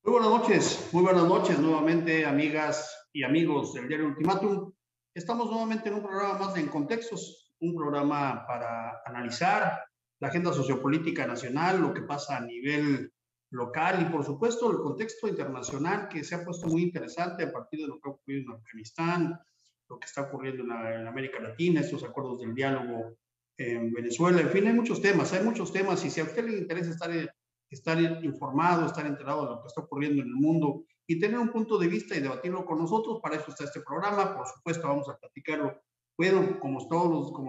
Muy buenas noches nuevamente, amigas y amigos del diario Ultimátum. Estamos nuevamente en un programa más de En Contextos, un programa para analizar la agenda sociopolítica nacional, lo que pasa a nivel local y, por supuesto, el contexto internacional que se ha puesto muy interesante a partir de lo que ha ocurrido en Afganistán, lo que está ocurriendo en América Latina, estos acuerdos del diálogo en Venezuela. En fin, hay muchos temas y si a usted le interesa estar informado, estar enterado de lo que está ocurriendo en el mundo y tener un punto de vista y debatirlo con nosotros. Para eso está este programa. Por supuesto, vamos a platicarlo. Bueno, como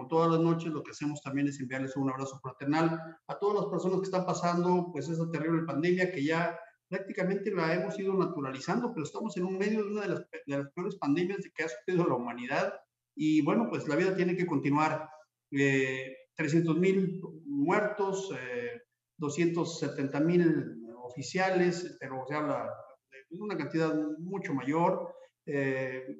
todas las noches, lo que hacemos también es enviarles un abrazo fraternal a todas las personas que están pasando pues esa terrible pandemia que ya prácticamente la hemos ido naturalizando, pero estamos en un medio de una de las peores pandemias de que ha sufrido la humanidad. Y bueno, pues la vida tiene que continuar. 300,000 muertos, 270,000 oficiales, pero se habla de una cantidad mucho mayor.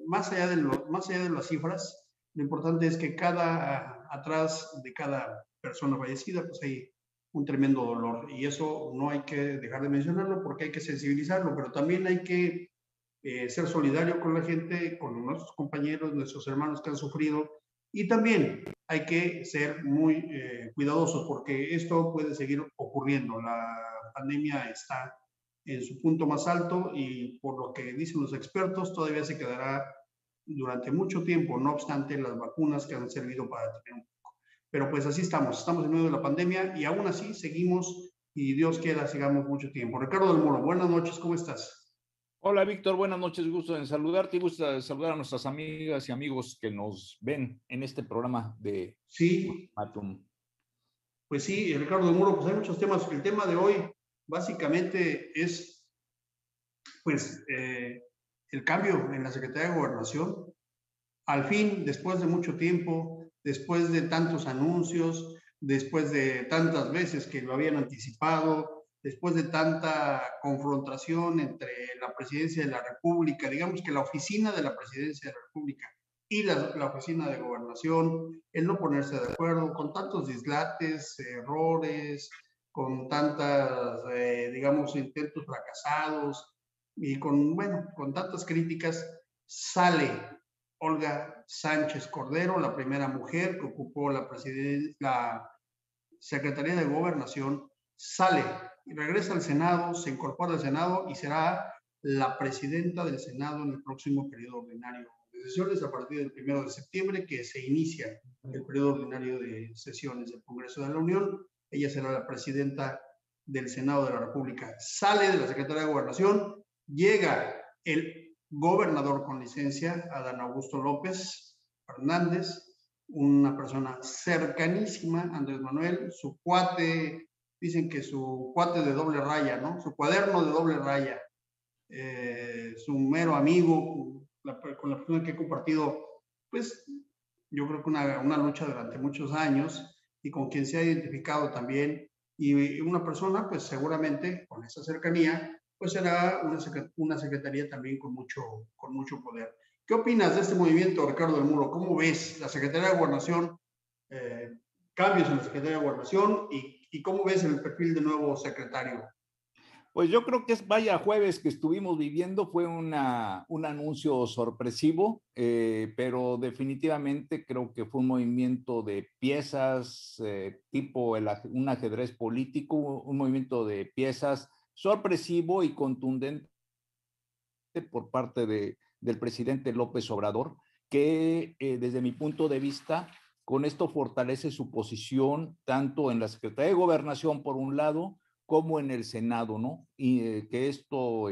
Más allá de las cifras, lo importante es que atrás de cada persona fallecida, pues hay un tremendo dolor. Y eso no hay que dejar de mencionarlo porque hay que sensibilizarlo, pero también hay que ser solidario con la gente, con nuestros compañeros, nuestros hermanos que han sufrido. Y también hay que ser muy cuidadosos porque esto puede seguir ocurriendo. La pandemia está en su punto más alto y por lo que dicen los expertos todavía se quedará durante mucho tiempo, no obstante las vacunas que han servido para detener un poco. Pero pues así estamos en medio de la pandemia y aún así seguimos y Dios quiera sigamos mucho tiempo. Ricardo del Moro, buenas noches, ¿cómo estás? Hola Víctor, buenas noches, gusto en saludarte y gusto en saludar a nuestras amigas y amigos que nos ven en este programa de Sí, Matum. pues sí, Ricardo del Muro, pues hay muchos temas. El tema de hoy básicamente es pues el cambio en la Secretaría de Gobernación. Al fin, después de mucho tiempo, después de tantos anuncios, después de tantas veces que lo habían anticipado, después de tanta confrontación entre la Presidencia de la República, digamos que la oficina de la Presidencia de la República y la oficina de Gobernación, el no ponerse de acuerdo, con tantos dislates, errores, con tantas, digamos, intentos fracasados y con tantas críticas, sale Olga Sánchez Cordero, la primera mujer que ocupó la Secretaría de Gobernación, sale y regresa al Senado, se incorpora al Senado y será la presidenta del Senado en el próximo periodo ordinario de sesiones a partir del 1 de septiembre, que se inicia el periodo ordinario de sesiones del Congreso de la Unión. Ella será la presidenta del Senado de la República. Sale de la Secretaría de Gobernación, llega el gobernador con licencia, Adán Augusto López Fernández, una persona cercanísima a Andrés Manuel, su cuate, dicen que su cuate de doble raya, ¿no? Su cuaderno de doble raya, su mero amigo, con la persona que he compartido, pues yo creo que una lucha durante muchos años y con quien se ha identificado también. Y una persona, pues seguramente con esa cercanía, pues será una secretaría también con mucho poder. ¿Qué opinas de este movimiento, Ricardo del Muro? ¿Cómo ves la Secretaría de Gobernación, eh, cambios en la Secretaría de Gobernación y cómo ves el perfil de nuevo secretario? Pues yo creo que vaya jueves que estuvimos viviendo fue un anuncio sorpresivo, pero definitivamente creo que fue un movimiento de piezas tipo un ajedrez político, un movimiento de piezas sorpresivo y contundente por parte del presidente López Obrador, que desde mi punto de vista, con esto fortalece su posición tanto en la Secretaría de Gobernación, por un lado, como en el Senado, ¿no? Y que esto,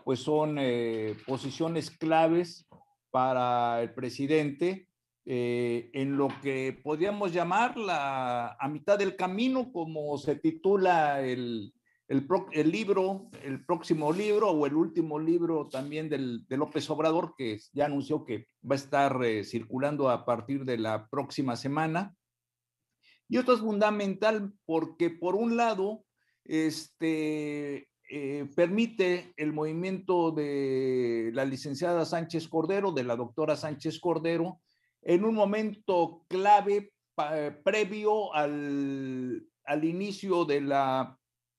pues son posiciones claves para el presidente en lo que podríamos llamar a mitad del camino, como se titula el libro, el próximo libro o el último libro también de López Obrador, que ya anunció que va a estar circulando a partir de la próxima semana. Y esto es fundamental porque, por un lado, permite el movimiento de la licenciada Sánchez Cordero, de la doctora Sánchez Cordero, en un momento clave previo al inicio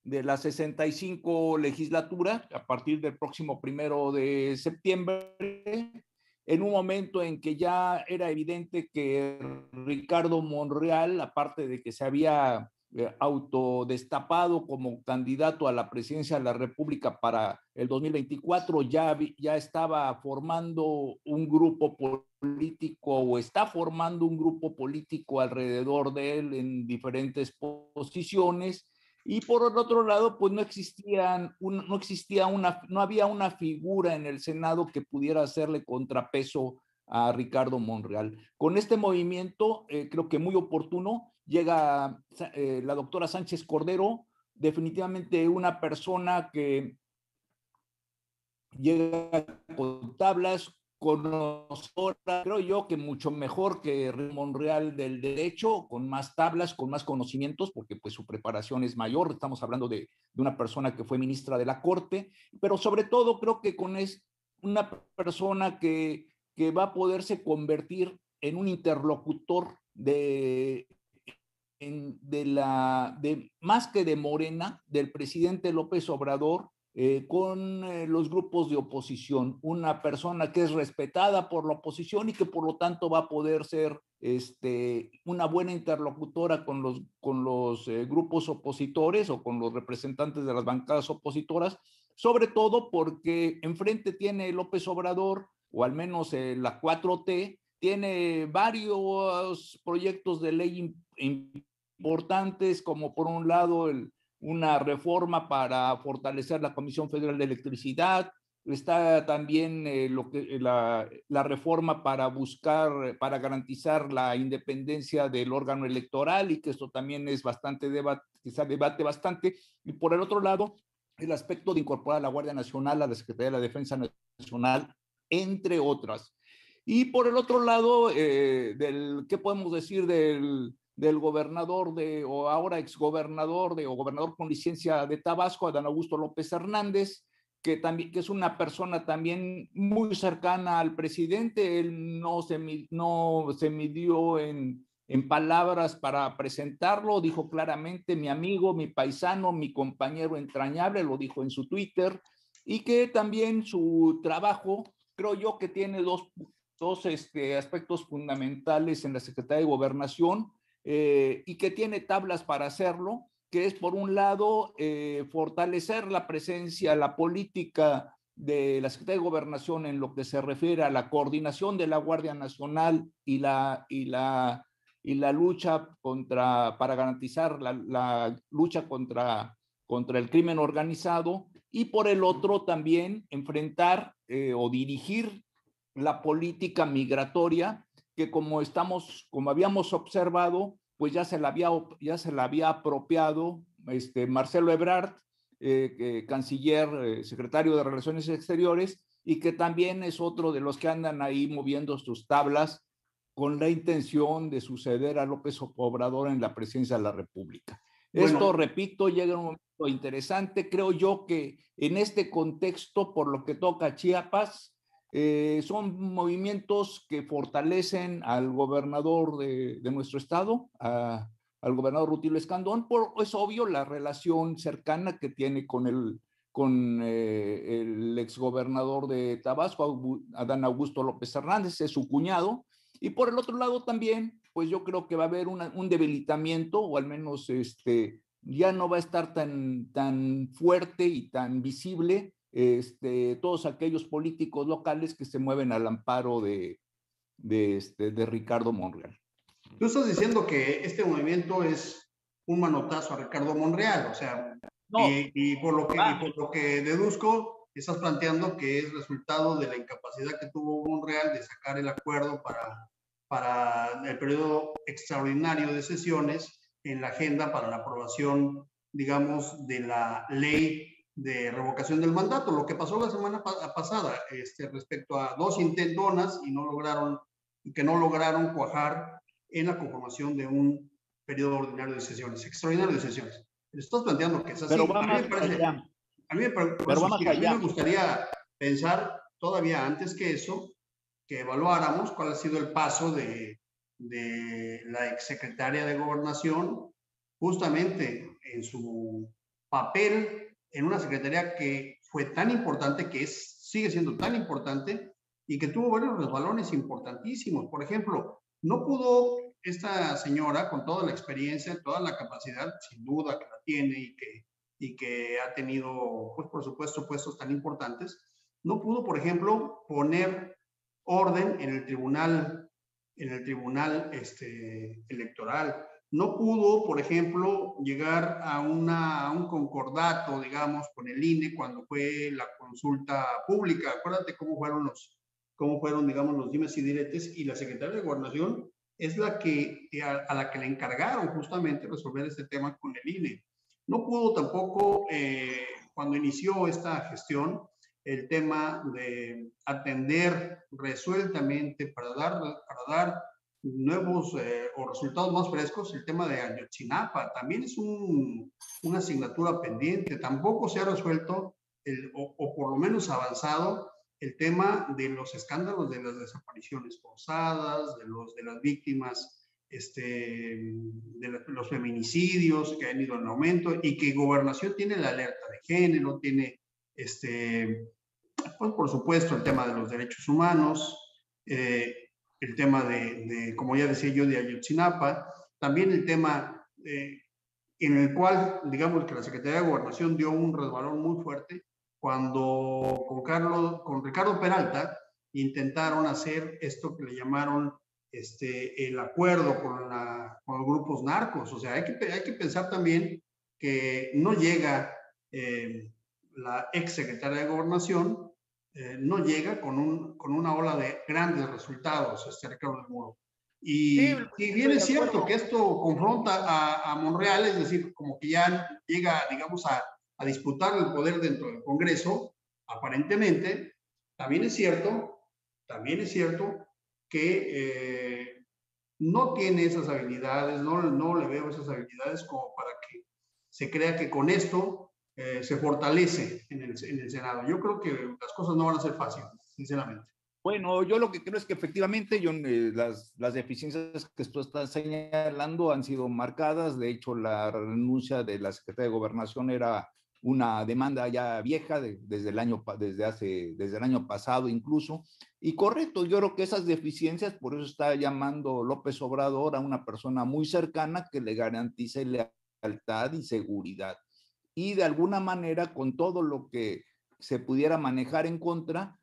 de la 65 legislatura, a partir del próximo 1 de septiembre, en un momento en que ya era evidente que Ricardo Monreal, aparte de que se había autodestapado como candidato a la presidencia de la República para el 2024, ya estaba formando un grupo político o está formando un grupo político alrededor de él en diferentes posiciones. Y por el otro lado, pues no había una figura en el Senado que pudiera hacerle contrapeso a Ricardo Monreal. Con este movimiento, creo que muy oportuno, llega la doctora Sánchez Cordero, definitivamente una persona que llega con tablas, conocedora, creo yo que mucho mejor que Monreal del derecho, con más tablas, con más conocimientos, porque pues su preparación es mayor. Estamos hablando de una persona que fue ministra de la Corte, pero sobre todo creo que es una persona que va a poderse convertir en un interlocutor más que de Morena, del presidente López Obrador, con los grupos de oposición, una persona que es respetada por la oposición y que por lo tanto va a poder ser una buena interlocutora con los grupos opositores o con los representantes de las bancadas opositoras, sobre todo porque enfrente tiene López Obrador, o al menos la 4T, tiene varios proyectos de ley importantes, como por un lado una reforma para fortalecer la Comisión Federal de Electricidad, está también la reforma para garantizar la independencia del órgano electoral, y que esto también es bastante quizá debate bastante. Y por el otro lado, el aspecto de incorporar a la Guardia Nacional, a la Secretaría de la Defensa Nacional, entre otras. Y por el otro lado, ¿qué podemos decir del gobernador o ahora exgobernador o gobernador con licencia de Tabasco, Adán Augusto López Hernández, que es una persona también muy cercana al presidente? Él no se midió en palabras para presentarlo, dijo claramente: mi amigo, mi paisano, mi compañero entrañable, lo dijo en su Twitter. Y que también su trabajo, creo yo, que tiene dos aspectos fundamentales en la Secretaría de Gobernación, y que tiene tablas para hacerlo, que es por un lado fortalecer la presencia, la política de la Secretaría de Gobernación en lo que se refiere a la coordinación de la Guardia Nacional y la lucha para garantizar la lucha contra el crimen organizado, y por el otro también enfrentar o dirigir la política migratoria, que como habíamos observado, pues ya se la había apropiado Marcelo Ebrard, canciller, secretario de Relaciones Exteriores, y que también es otro de los que andan ahí moviendo sus tablas con la intención de suceder a López Obrador en la presidencia de la República. Bueno, esto, repito, llega en un momento interesante. Creo yo que en este contexto, por lo que toca a Chiapas, son movimientos que fortalecen al gobernador de nuestro estado, al gobernador Rutilio Escandón. Es obvio la relación cercana que tiene con el exgobernador de Tabasco, Adán Augusto López Hernández, es su cuñado. Y por el otro lado también, pues yo creo que va a haber un debilitamiento, o al menos ya no va a estar tan fuerte y tan visible todos aquellos políticos locales que se mueven al amparo de Ricardo Monreal. Tú estás diciendo que este movimiento es un manotazo a Ricardo Monreal, o sea, no, y por lo que deduzco, estás planteando que es resultado de la incapacidad que tuvo Monreal de sacar el acuerdo para el periodo extraordinario de sesiones en la agenda para la aprobación, digamos, de la ley de revocación del mandato. Lo que pasó la semana pasada respecto a dos intentonas que no lograron cuajar en la conformación de un periodo ordinario de sesiones, extraordinario de sesiones. Estás planteando que es así. Pero a mí me gustaría pensar todavía antes que eso, que evaluáramos cuál ha sido el paso de la exsecretaria de Gobernación, justamente en su papel en una secretaría que fue tan importante, sigue siendo tan importante y que tuvo varios resbalones importantísimos. Por ejemplo, no pudo esta señora, con toda la experiencia, toda la capacidad, sin duda que la tiene y que ha tenido, pues por supuesto, puestos tan importantes, no pudo, por ejemplo, poner orden en el tribunal electoral. No pudo, por ejemplo, llegar a un concordato, digamos, con el INE cuando fue la consulta pública. Acuérdate cómo fueron, digamos, los dimes y diretes, y la secretaria de Gobernación es la a la que le encargaron justamente resolver este tema con el INE. No pudo tampoco, cuando inició esta gestión, el tema de atender resueltamente para dar nuevos o resultados más frescos, el tema de Ayotzinapa también es una asignatura pendiente. Tampoco se ha resuelto o por lo menos avanzado el tema de los escándalos de las desapariciones forzadas, de las víctimas, los feminicidios que han ido en aumento, y que Gobernación tiene la alerta de género, tiene pues por supuesto el tema de los derechos humanos, el tema como ya decía yo, de Ayotzinapa, también el tema en el cual, digamos, que la Secretaría de Gobernación dio un resbalón muy fuerte cuando con Ricardo Peralta intentaron hacer esto que le llamaron el acuerdo con los grupos narcos. O sea, hay que pensar también que no llega la ex secretaria de Gobernación, no llega con una ola de grandes resultados, Ricardo del Muro. Y si bien es cierto que esto confronta a Monreal, es decir, como que ya llega, digamos, a disputar el poder dentro del Congreso, aparentemente, también es cierto que no tiene esas habilidades, no le veo esas habilidades como para que se crea que con esto se fortalece en el Senado. Yo creo que las cosas no van a ser fáciles, sinceramente. Bueno, yo lo que creo es que efectivamente las deficiencias que tú estás señalando han sido marcadas. De hecho, la renuncia de la Secretaría de Gobernación era una demanda ya vieja desde el año pasado incluso. Y correcto, yo creo que esas deficiencias, por eso está llamando López Obrador a una persona muy cercana que le garantice lealtad y seguridad. Y de alguna manera, con todo lo que se pudiera manejar en contra,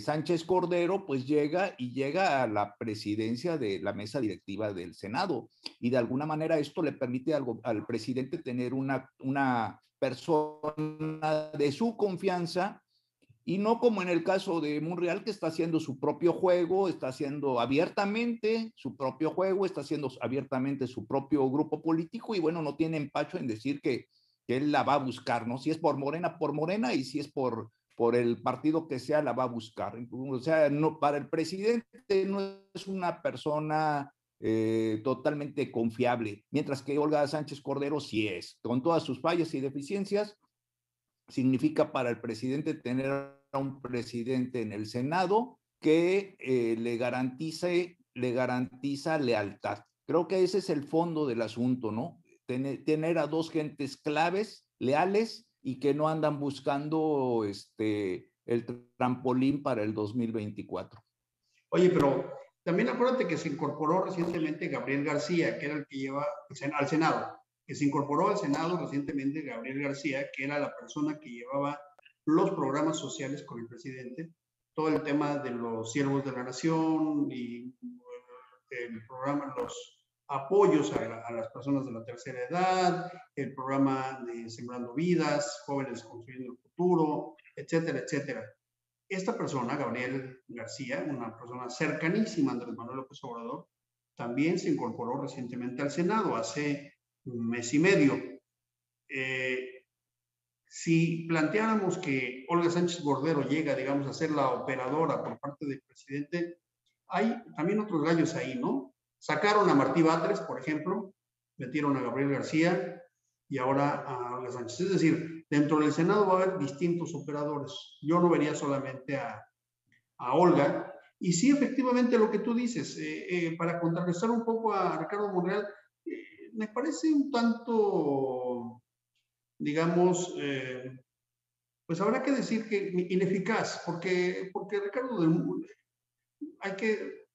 Sánchez Cordero pues llega a la presidencia de la mesa directiva del Senado, y de alguna manera esto le permite al presidente tener una persona de su confianza, y no como en el caso de Monreal, que está haciendo su propio juego, está haciendo abiertamente su propio juego, está haciendo abiertamente su propio grupo político, y bueno, no tiene empacho en decir que él la va a buscar, ¿no? Si es por Morena, y si es por el partido que sea, la va a buscar. O sea, no, para el presidente no es una persona totalmente confiable, mientras que Olga Sánchez Cordero sí es, con todas sus fallas y deficiencias. Significa para el presidente tener a un presidente en el Senado que le garantiza lealtad. Creo que ese es el fondo del asunto, ¿no? Tener a dos gentes claves, leales, y que no andan buscando el trampolín para el 2024. Oye, pero también acuérdate que se incorporó recientemente Gabriel García, que era el que lleva al Senado, que se incorporó al Senado recientemente Gabriel García, que era la persona que llevaba los programas sociales con el presidente, todo el tema de los siervos de la nación y el programa, los apoyos a las personas de la tercera edad, el programa de Sembrando Vidas, Jóvenes Construyendo el Futuro, etcétera, etcétera. Esta persona, Gabriel García, una persona cercanísima a Andrés Manuel López Obrador, también se incorporó recientemente al Senado, hace un mes y medio. Si planteáramos que Olga Sánchez Cordero llega, digamos, a ser la operadora por parte del presidente, hay también otros gallos ahí, ¿no? Sacaron a Martí Batres, por ejemplo, metieron a Gabriel García y ahora a Olga Sánchez. Es decir, dentro del Senado va a haber distintos operadores. Yo no vería solamente a Olga. Y sí, efectivamente, lo que tú dices, para contrarrestar un poco a Ricardo Monreal, me parece un tanto, digamos, pues habrá que decir que ineficaz, porque Ricardo hay que,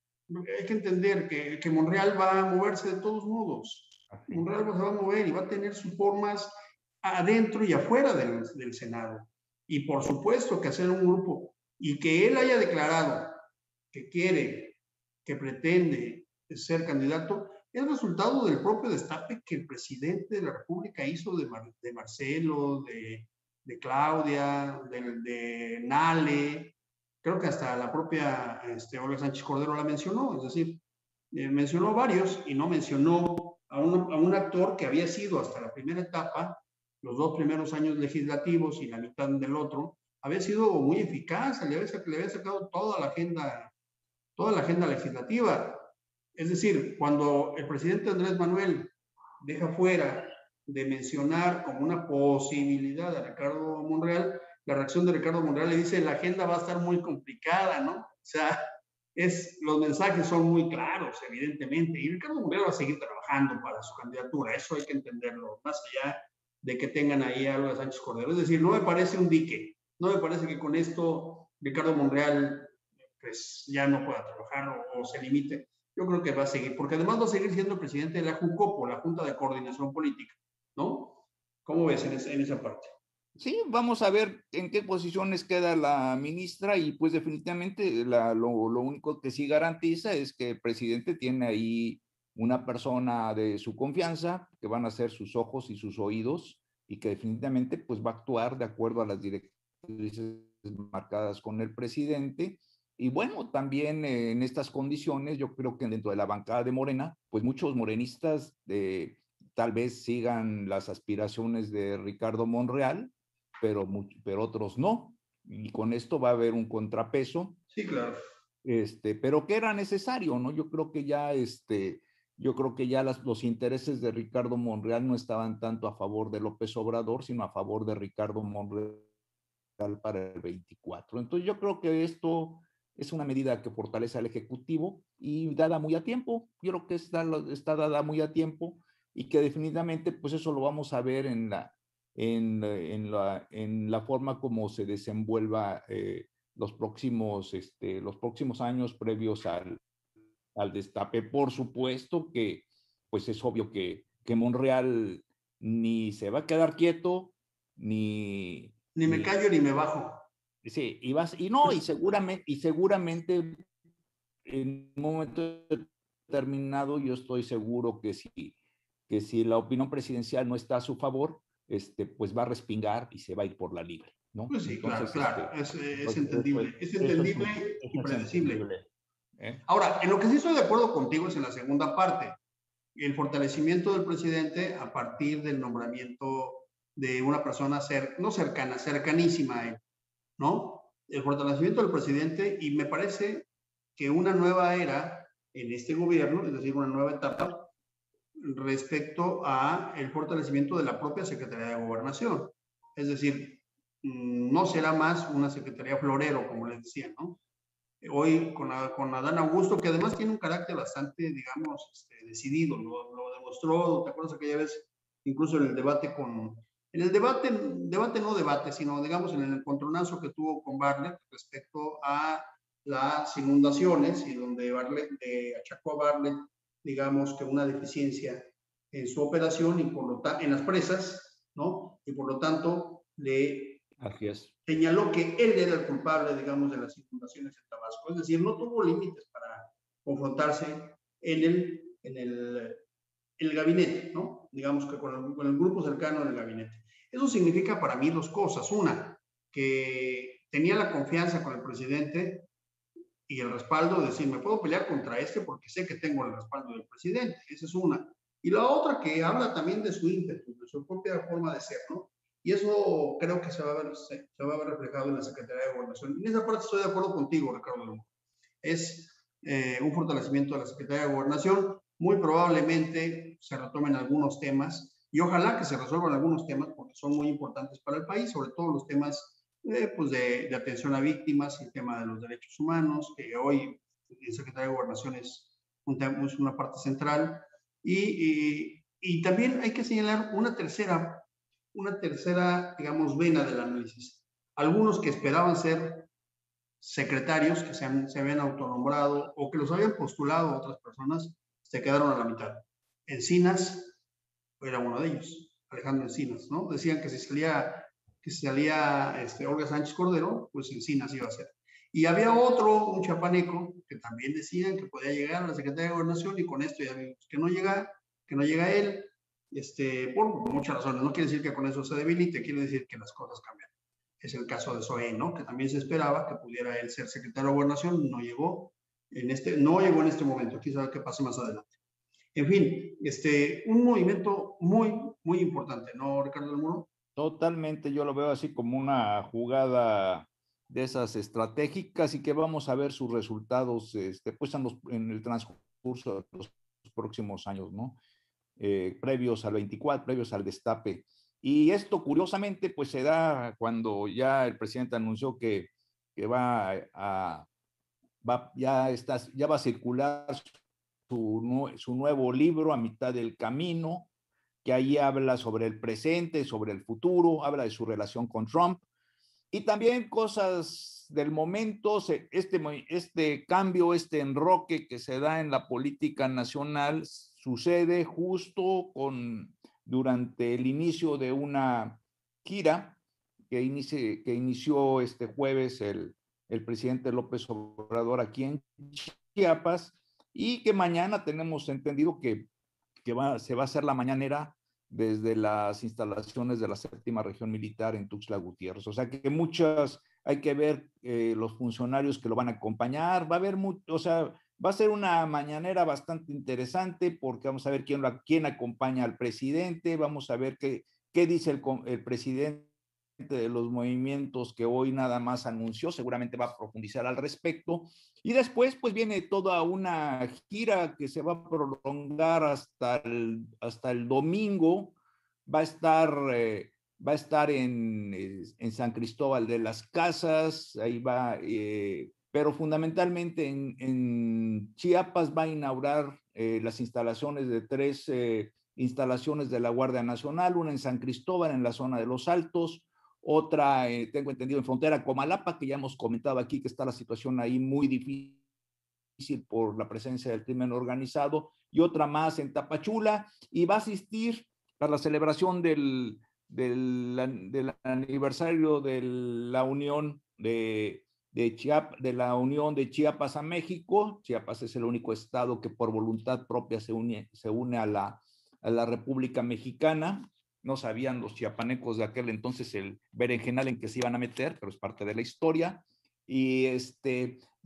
hay que entender que Monreal va a moverse de todos modos. Así. Monreal se va a mover y va a tener sus formas adentro y afuera del Senado. Y por supuesto que hacer un grupo y que él haya declarado que quiere, que pretende ser candidato, es resultado del propio destape que el presidente de la República hizo de Marcelo, de Claudia, de Nale, creo que hasta la propia Olga Sánchez Cordero la mencionó, es decir, mencionó varios y no mencionó a un actor que había sido hasta la primera etapa, los 2 primeros años legislativos y la mitad del otro, había sido muy eficaz, le había sacado toda la agenda legislativa. Es decir, cuando el presidente Andrés Manuel deja fuera de mencionar como una posibilidad a Ricardo Monreal, la reacción de Ricardo Monreal le dice, la agenda va a estar muy complicada, ¿no? O sea, los mensajes son muy claros, evidentemente, y Ricardo Monreal va a seguir trabajando para su candidatura, eso hay que entenderlo, más allá de que tengan ahí a Olga Sánchez Cordero. Es decir, no me parece un dique, no me parece que con esto Ricardo Monreal pues ya no pueda trabajar o se limite. Yo creo que va a seguir, porque además va a seguir siendo el presidente de la JUCOPO, la Junta de Coordinación Política, ¿no? ¿Cómo ves en esa parte? Sí, vamos a ver en qué posiciones queda la ministra y pues definitivamente lo único que sí garantiza es que el presidente tiene ahí una persona de su confianza, que van a ser sus ojos y sus oídos y que definitivamente pues va a actuar de acuerdo a las directrices marcadas con el presidente. Y bueno, también en estas condiciones yo creo que dentro de la bancada de Morena, pues muchos morenistas tal vez sigan las aspiraciones de Ricardo Monreal, pero otros no. Y con esto va a haber un contrapeso. Sí, claro. Pero que era necesario, ¿no? Yo creo que ya los intereses de Ricardo Monreal no estaban tanto a favor de López Obrador, sino a favor de Ricardo Monreal para el 24. Entonces yo creo que esto es una medida que fortalece al Ejecutivo y dada muy a tiempo. Yo creo que está dada muy a tiempo y que definitivamente pues eso lo vamos a ver en la forma como se desenvuelva los próximos años previos al destape. Por supuesto que pues es obvio que Monreal ni se va a quedar quieto, ni me callo ni me bajo. Sí, y seguramente en un momento determinado yo estoy seguro que si la opinión presidencial no está a su favor, pues va a respingar y se va a ir por la libre, ¿no? Pues sí, entonces, claro, es entendible, es entendible y predecible. ¿Eh? Ahora, en lo que sí estoy de acuerdo contigo es en la segunda parte, el fortalecimiento del presidente a partir del nombramiento de una persona no cercana, cercanísima a él, ¿no? El fortalecimiento del presidente, y me parece que una nueva era en este gobierno, es decir, una nueva etapa respecto a el fortalecimiento de la propia Secretaría de Gobernación. Es decir, no será más una Secretaría florero, como les decía, ¿no? Hoy con Adán Augusto, que además tiene un carácter bastante, digamos, decidido, lo demostró, ¿te acuerdas aquella vez? Incluso en el debate no debate, sino digamos en el encontronazo que tuvo con Bartlett respecto a las inundaciones y donde Bartlett achacó a Bartlett, digamos que una deficiencia en su operación y por lo tanto en las presas, ¿no? Y por lo tanto Así es. Señaló que él era el culpable, digamos, de las inundaciones en Tabasco. Es decir, no tuvo límites para confrontarse en el gabinete, ¿no? Digamos que con el grupo cercano del gabinete. Eso significa para mí dos cosas. Una, que tenía la confianza con el presidente y el respaldo de decir, me puedo pelear contra porque sé que tengo el respaldo del presidente. Esa es una. Y la otra que habla también de su ímpetu, de su propia forma de ser, ¿no? Y eso creo que se va a ver reflejado en la Secretaría de Gobernación. En esa parte estoy de acuerdo contigo, Ricardo. Es un fortalecimiento de la Secretaría de Gobernación. Muy probablemente se retomen algunos temas y ojalá que se resuelvan algunos temas porque son muy importantes para el país, sobre todo los temas pues de atención a víctimas, el tema de los derechos humanos, que hoy el Secretario de Gobernación es una parte central, y Y también hay que señalar una tercera, digamos, vena del análisis. Algunos que esperaban ser secretarios, que se habían autonombrado o que los habían postulado a otras personas, se quedaron a la mitad. Encinas era uno de ellos, Alejandro Encinas, ¿no? Decían que si salía Olga Sánchez Cordero, pues Encinas iba a ser. Y había otro, un chiapaneco, que también decían que podía llegar a la Secretaría de Gobernación, y con esto ya vimos que no llega él, por muchas razones. No quiere decir que con eso se debilite, quiere decir que las cosas cambian. Es el caso de Zoé, ¿no? Que también se esperaba que pudiera él ser secretario de Gobernación, no llegó en este momento, quizá que pase más adelante. En fin, un movimiento muy, muy importante, ¿no, Ricardo del Muro? Totalmente, yo lo veo así como una jugada de esas estratégicas y que vamos a ver sus resultados pues en el transcurso de los próximos años, ¿no? Previos al 24, previos al destape. Y esto, curiosamente, pues se da cuando ya el presidente anunció que ya va a circular su nuevo libro, A Mitad del Camino, que ahí habla sobre el presente, sobre el futuro, habla de su relación con Trump y también cosas del momento, este cambio, este enroque que se da en la política nacional sucede justo durante el inicio de una gira que inició este jueves el presidente López Obrador aquí en Chiapas y que mañana tenemos entendido que se va a hacer la mañanera desde las instalaciones de la 7ª Región Militar en Tuxtla Gutiérrez. O sea que hay que ver los funcionarios que lo van a acompañar, va a haber o sea, va a ser una mañanera bastante interesante porque vamos a ver quién acompaña al presidente, vamos a ver qué dice el presidente de los movimientos que hoy nada más anunció, seguramente va a profundizar al respecto. Y después, pues viene toda una gira que se va a prolongar hasta el domingo. Va a estar en San Cristóbal de las Casas, ahí va, pero fundamentalmente en Chiapas va a inaugurar las instalaciones de 3 instalaciones de la Guardia Nacional, una en San Cristóbal, en la zona de Los Altos, otra, tengo entendido, en frontera Comalapa, que ya hemos comentado aquí que está la situación ahí muy difícil por la presencia del crimen organizado, y otra más en Tapachula, y va a asistir a la celebración del aniversario de la Unión de la Unión de Chiapas a México. Chiapas es el único estado que por voluntad propia se une a la República Mexicana. No sabían los chiapanecos de aquel entonces el berenjenal en que se iban a meter, pero es parte de la historia. Y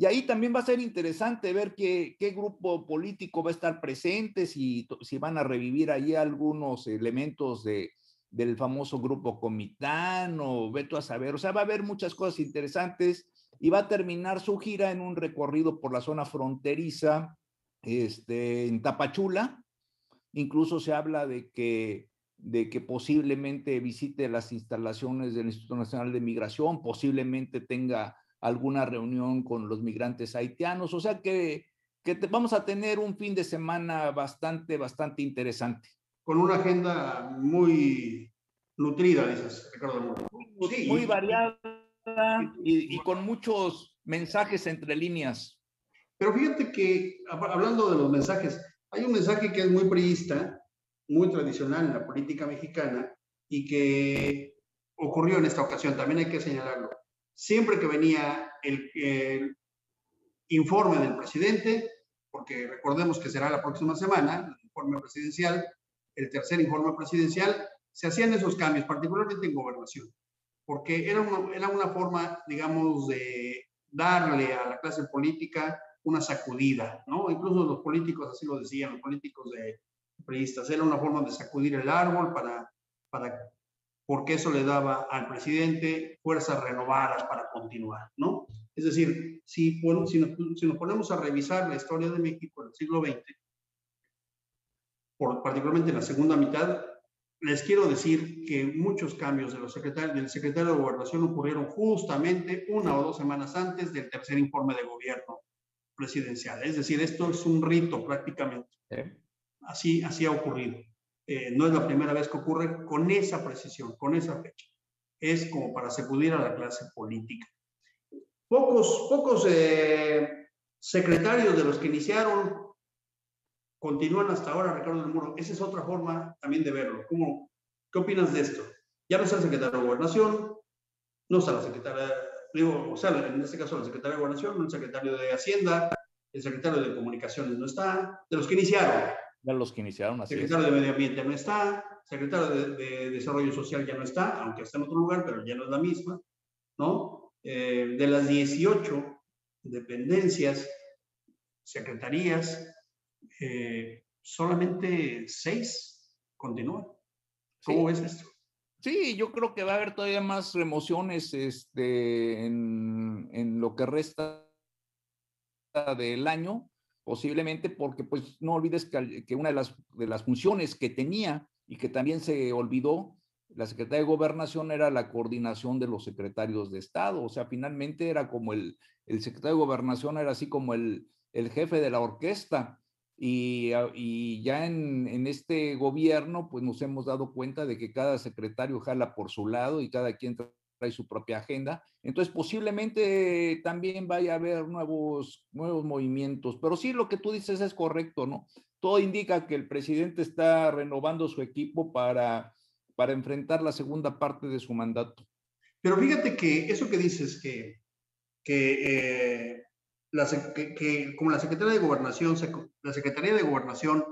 ahí también va a ser interesante ver qué grupo político va a estar presente, si van a revivir ahí algunos elementos del famoso grupo Comitán o veto a saber. O sea, va a haber muchas cosas interesantes y va a terminar su gira en un recorrido por la zona fronteriza en Tapachula. Incluso se habla de que posiblemente visite las instalaciones del Instituto Nacional de Migración, posiblemente tenga alguna reunión con los migrantes haitianos. O sea que vamos a tener un fin de semana bastante interesante. Con una agenda muy nutrida, dices, Ricardo. Sí, muy variada y con muchos mensajes entre líneas. Pero fíjate que, hablando de los mensajes, hay un mensaje que es muy priista, muy tradicional en la política mexicana y que ocurrió en esta ocasión, también hay que señalarlo. Siempre que venía el informe del presidente, porque recordemos que será la próxima semana, el informe presidencial, el tercer informe presidencial, se hacían esos cambios, particularmente en gobernación, porque era una forma, digamos, de darle a la clase política una sacudida, ¿no? Incluso los políticos así lo decían, los políticos de priistas, era una forma de sacudir el árbol porque eso le daba al presidente fuerzas renovadas para continuar, ¿no? Es decir, si nos ponemos a revisar la historia de México en el siglo XX, particularmente en la segunda mitad, les quiero decir que muchos cambios del secretario de Gobernación ocurrieron justamente 1 o 2 semanas antes del tercer informe de gobierno presidencial. Es decir, esto es un rito prácticamente. Así ha ocurrido. no es la primera vez que ocurre con esa precisión, con esa fecha. Es como para sacudir a la clase política. Pocos secretarios de los que iniciaron continúan hasta ahora, Ricardo del Muro. Esa es otra forma también de verlo. ¿Qué opinas de esto? Ya no está el secretario de Gobernación, no está la secretaria, digo, o sea, en este caso la secretaria de Gobernación, no el secretario de Hacienda, el secretario de Comunicaciones no está, de los que iniciaron. De los que iniciaron, así secretario de Medio Ambiente no está, secretario de Desarrollo Social ya no está, aunque está en otro lugar, pero ya no es la misma, ¿no? De las 18 dependencias, secretarías, solamente 6 continúan. ¿Cómo ves esto? Sí, yo creo que va a haber todavía más remociones en lo que resta del año, posiblemente porque pues no olvides que una de las funciones que tenía y que también se olvidó la Secretaría de Gobernación era la coordinación de los secretarios de Estado. O sea, finalmente era como el secretario de Gobernación era así como el jefe de la orquesta. Y ya en este gobierno, pues nos hemos dado cuenta de que cada secretario jala por su lado y cada quien trae su propia agenda. Entonces, posiblemente también vaya a haber nuevos movimientos. Pero sí, lo que tú dices es correcto, ¿no? Todo indica que el presidente está renovando su equipo para enfrentar la segunda parte de su mandato. Pero fíjate que eso que dices, como la Secretaría de Gobernación, la Secretaría de Gobernación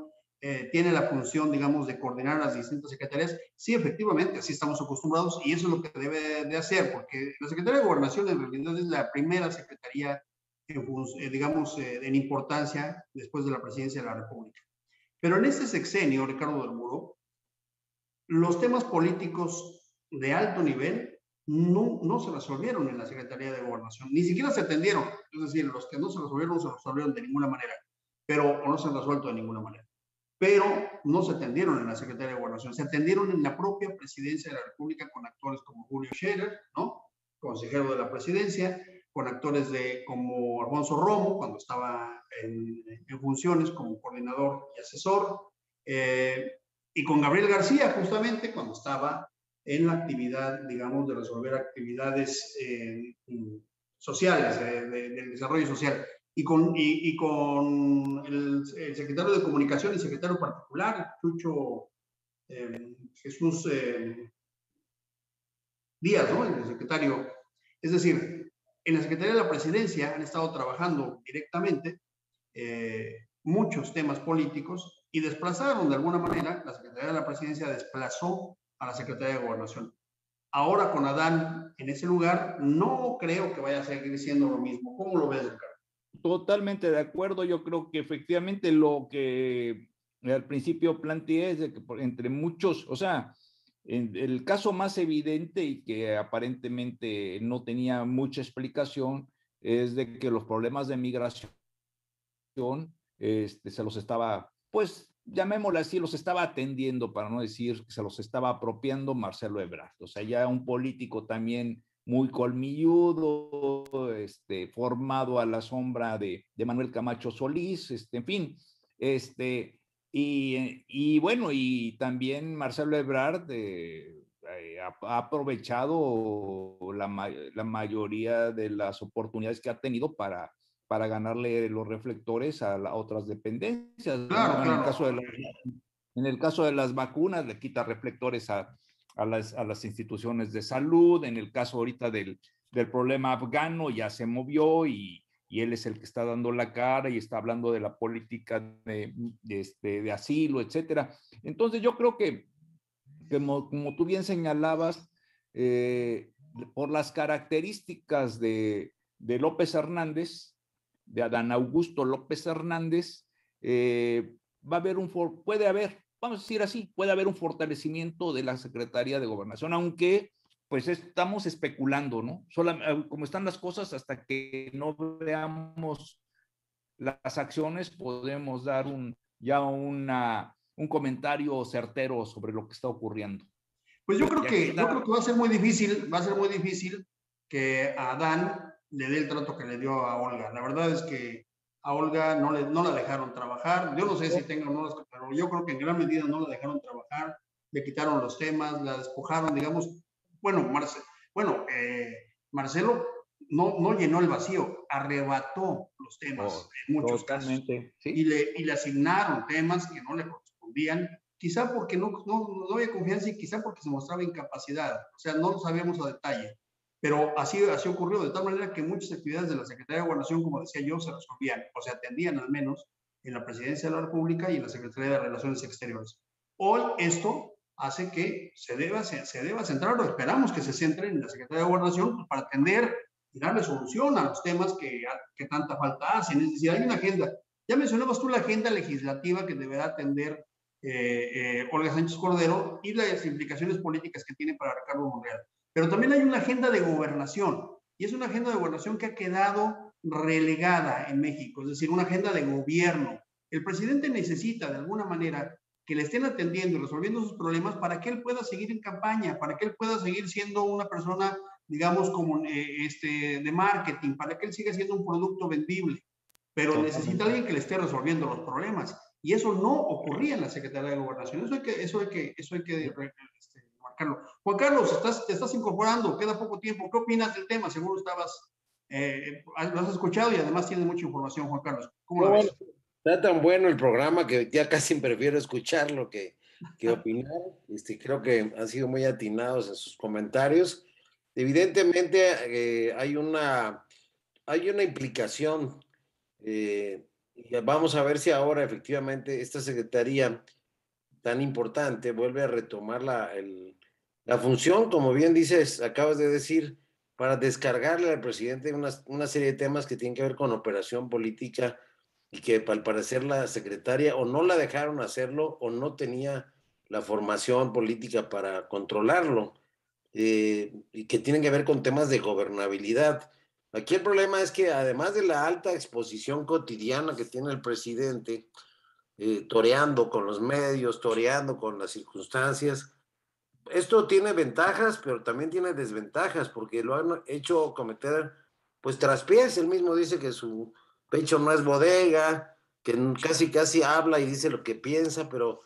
tiene la función, digamos, de coordinar las distintas secretarías. Sí, efectivamente, así estamos acostumbrados y eso es lo que debe de hacer, porque la Secretaría de Gobernación en realidad es la primera secretaría, digamos, en importancia después de la presidencia de la República. Pero en este sexenio, Ricardo del Muro, los temas políticos de alto nivel no se resolvieron en la Secretaría de Gobernación, ni siquiera se atendieron, es decir, los que no se resolvieron de ninguna manera, o no se han resuelto de ninguna manera, pero no se atendieron en la Secretaría de Gobernación, se atendieron en la propia Presidencia de la República con actores como Julio Scherer, ¿no? Consejero de la Presidencia, con actores como Alfonso Romo, cuando estaba en funciones como coordinador y asesor, y con Gabriel García, justamente, cuando estaba en la actividad, digamos, de resolver actividades sociales, del desarrollo social, y con el secretario de Comunicación y secretario particular, Chucho Jesús Díaz, ¿no? El secretario. Es decir, en la Secretaría de la Presidencia han estado trabajando directamente muchos temas políticos y desplazaron de alguna manera, la Secretaría de la Presidencia desplazó a la Secretaría de Gobernación. Ahora con Adán en ese lugar, no creo que vaya a seguir siendo lo mismo. ¿Cómo lo ves, Ricardo? Totalmente de acuerdo. Yo creo que efectivamente lo que al principio planteé es de que entre muchos, o sea, el caso más evidente y que aparentemente no tenía mucha explicación es de que los problemas de migración se los estaba, pues llamémosle así, los estaba atendiendo, para no decir que se los estaba apropiando Marcelo Ebrard. O sea, ya un político también muy colmilludo, formado a la sombra de Manuel Camacho Solís, en fin, y bueno, y también Marcelo Ebrard ha aprovechado la mayoría de las oportunidades que ha tenido para ganarle los reflectores a otras dependencias, ¿no? Claro, Bueno, claro. en el caso de las vacunas, le quita reflectores a las instituciones de salud. En el caso ahorita del problema afgano, ya se movió y él es el que está dando la cara y está hablando de la política de asilo, etcétera. Entonces yo creo que, como tú bien señalabas, por las características de López Hernández, de Adán Augusto López Hernández, va a haber puede haber, vamos a decir así, puede haber un fortalecimiento de la Secretaría de Gobernación, aunque pues estamos especulando, ¿no? Como están las cosas, hasta que no veamos las acciones, podemos dar un comentario certero sobre lo que está ocurriendo. Pues yo creo que va a ser muy difícil que a Adán le dé el trato que le dio a Olga. La verdad es que a Olga no la dejaron trabajar. Yo no sé si tenga o no, pero yo creo que en gran medida no la dejaron trabajar, le quitaron los temas, la despojaron, digamos. Bueno, Marcelo no llenó el vacío, arrebató los temas en muchos casos. ¿Sí? Y le asignaron temas que no le correspondían, quizá porque no había confianza y quizá porque se mostraba incapacidad. O sea, no lo sabíamos a detalle. Pero así ocurrió, de tal manera que muchas actividades de la Secretaría de Gobernación, como decía yo, se resolvían o se atendían al menos en la Presidencia de la República y en la Secretaría de Relaciones Exteriores. Hoy esto hace que se deba centrar, o esperamos que se centre en la Secretaría de Gobernación, pues, para atender y darle solución a los temas que tanta falta hacen. Es decir, hay una agenda. Ya mencionabas tú la agenda legislativa que deberá atender Olga Sánchez Cordero y las implicaciones políticas que tiene para Ricardo Monreal. Pero también hay una agenda de gobernación, y es una agenda de gobernación que ha quedado relegada en México, es decir, una agenda de gobierno. El presidente necesita, de alguna manera, que le estén atendiendo y resolviendo sus problemas para que él pueda seguir en campaña, para que él pueda seguir siendo una persona, digamos, como de marketing, para que él siga siendo un producto vendible. Pero necesita alguien que le esté resolviendo los problemas. Y eso no ocurría en la Secretaría de Gobernación. Eso hay que marcarlo. Juan Carlos, te estás incorporando, queda poco tiempo. ¿Qué opinas del tema? Seguro lo has escuchado y además tienes mucha información, Juan Carlos. ¿Cómo lo ves? Está tan bueno el programa que ya casi prefiero escucharlo que opinar. Creo que han sido muy atinados en sus comentarios. Evidentemente hay una implicación. Y vamos a ver si ahora efectivamente esta secretaría tan importante vuelve a retomar la función, como bien dices, acabas de decir, para descargarle al presidente una serie de temas que tienen que ver con operación política y que al parecer la secretaria o no la dejaron hacerlo o no tenía la formación política para controlarlo, y que tienen que ver con temas de gobernabilidad. Aquí el problema es que además de la alta exposición cotidiana que tiene el presidente, toreando con los medios, toreando con las circunstancias, esto tiene ventajas, pero también tiene desventajas, porque lo han hecho cometer, pues, traspiés. Él mismo dice que su pecho no es bodega, que casi habla y dice lo que piensa, pero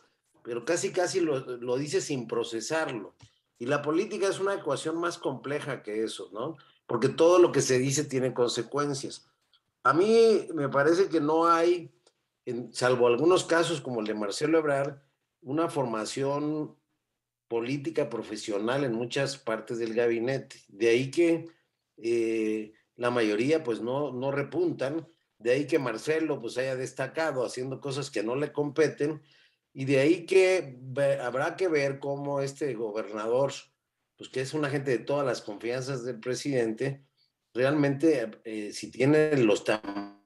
casi lo dice sin procesarlo. Y la política es una ecuación más compleja que eso, ¿no? Porque todo lo que se dice tiene consecuencias. A mí me parece que no hay, salvo algunos casos como el de Marcelo Ebrard, una formación política profesional en muchas partes del gabinete. De ahí que la mayoría pues no repuntan, de ahí que Marcelo pues haya destacado haciendo cosas que no le competen, y de ahí que habrá que ver cómo este gobernador, pues que es un agente de todas las confianzas del presidente, realmente si tiene los tamaños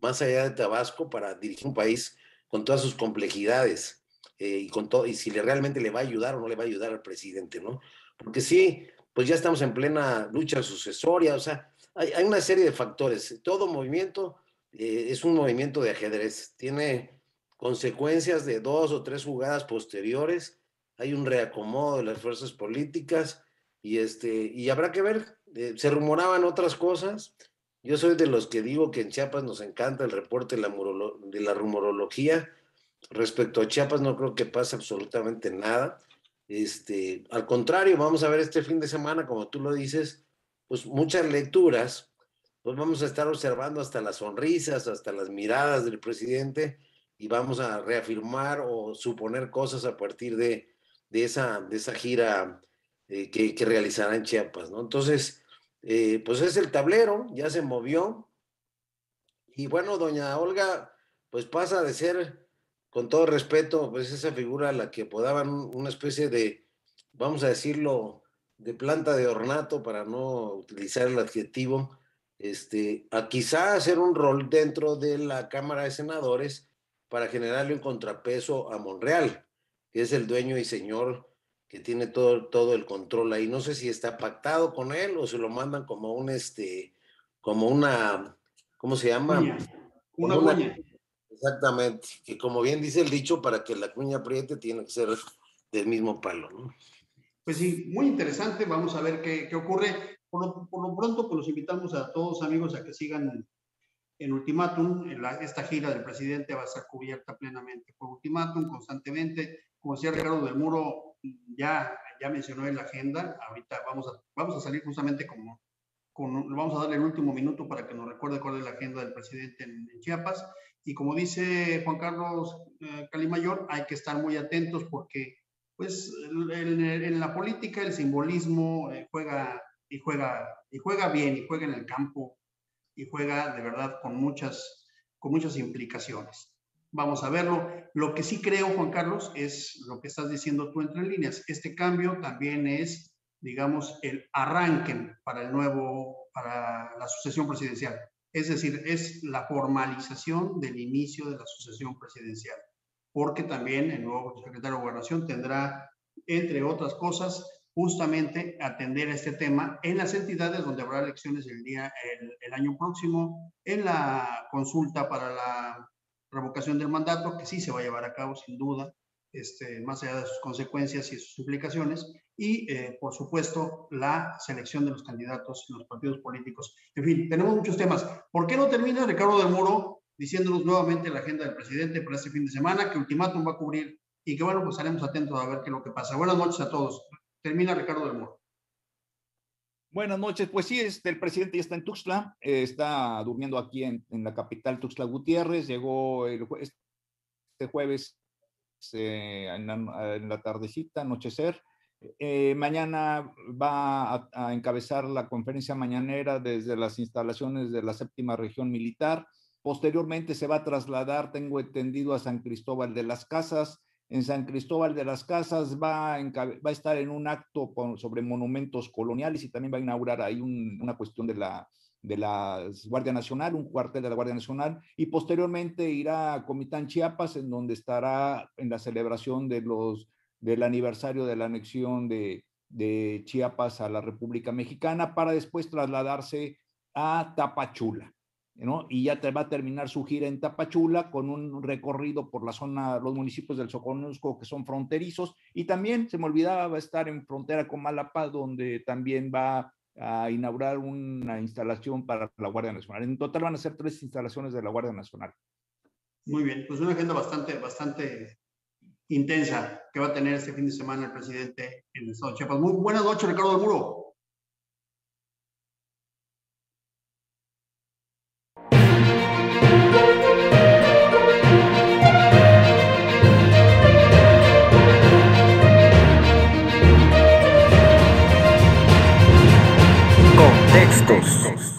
más allá de Tabasco para dirigir un país con todas sus complejidades. Y si realmente le va a ayudar o no le va a ayudar al presidente, ¿no? Porque sí, pues ya estamos en plena lucha sucesoria, o sea, hay una serie de factores. Todo movimiento es un movimiento de ajedrez, tiene consecuencias de 2 o 3 jugadas posteriores, hay un reacomodo de las fuerzas políticas y habrá que ver. Se rumoraban otras cosas. Yo soy de los que digo que en Chiapas nos encanta el reporte de la rumorología. Respecto a Chiapas no creo que pase absolutamente nada. Al contrario, vamos a ver este fin de semana, como tú lo dices, pues muchas lecturas, pues vamos a estar observando hasta las sonrisas, hasta las miradas del presidente, y vamos a reafirmar o suponer cosas a partir de esa gira que realizará en Chiapas, ¿no? Entonces, pues es el tablero, ya se movió, y bueno, doña Olga, pues pasa de ser, con todo respeto, pues esa figura a la que apodaban una especie de, vamos a decirlo, de planta de ornato, para no utilizar el adjetivo, a quizá hacer un rol dentro de la Cámara de Senadores para generarle un contrapeso a Monreal, que es el dueño y señor que tiene todo el control ahí. No sé si está pactado con él o se lo mandan como como una, ¿cómo se llama? Una cuña. Exactamente, que como bien dice el dicho, para que la cuña apriete tiene que ser del mismo palo, ¿no? Pues sí, muy interesante. Vamos a ver qué ocurre. por lo pronto, pues los invitamos a todos, amigos, a que sigan en Ultimátum. Esta gira del presidente va a estar cubierta plenamente por Ultimátum, constantemente. Como decía Ricardo del Muro, ya mencionó en la agenda. Ahorita vamos a salir justamente vamos a darle el último minuto para que nos recuerde cuál es la agenda del presidente en Chiapas. Y como dice Juan Carlos Calimayor, hay que estar muy atentos porque pues en la política el simbolismo juega bien, y juega en el campo, y juega de verdad con muchas implicaciones. Vamos a verlo. Lo que sí creo, Juan Carlos, es lo que estás diciendo tú entre líneas. Este cambio también es, digamos, el arranque para la sucesión presidencial. Es decir, es la formalización del inicio de la sucesión presidencial, porque también el nuevo secretario de Gobernación tendrá, entre otras cosas, justamente atender a este tema en las entidades donde habrá elecciones el año próximo, en la consulta para la revocación del mandato, que sí se va a llevar a cabo sin duda, más allá de sus consecuencias y sus implicaciones, y por supuesto la selección de los candidatos en los partidos políticos. En fin, tenemos muchos temas. ¿Por qué no termina Ricardo del Muro diciéndonos nuevamente la agenda del presidente para este fin de semana, que Ultimátum va a cubrir, y que bueno, pues estaremos atentos a ver qué es lo que pasa? Buenas noches a todos. Termina Ricardo del Muro. Buenas noches. Pues sí, el presidente ya está en Tuxtla, está durmiendo aquí en la capital, Tuxtla Gutiérrez. Llegó este jueves en la tardecita, anochecer. Mañana va a encabezar la conferencia mañanera desde las instalaciones de la 7ª Región Militar. Posteriormente se va a trasladar, tengo entendido, a San Cristóbal de las Casas. En San Cristóbal de las Casas va a estar en un acto sobre monumentos coloniales, y también va a inaugurar ahí una cuestión de la Guardia Nacional, un cuartel de la Guardia Nacional, y posteriormente irá a Comitán, Chiapas, en donde estará en la celebración del aniversario de la anexión de Chiapas a la República Mexicana, para después trasladarse a Tapachula, ¿no? Y ya va a terminar su gira en Tapachula con un recorrido por la zona, los municipios del Soconusco, que son fronterizos, y también, se me olvidaba, va a estar en frontera con Malapa, donde también va a inaugurar una instalación para la Guardia Nacional. En total van a ser 3 instalaciones de la Guardia Nacional. Muy bien, pues una agenda bastante intensa que va a tener este fin de semana el presidente en el estado de Chiapas. Muy buenas noches, Ricardo del Muro. Contextos.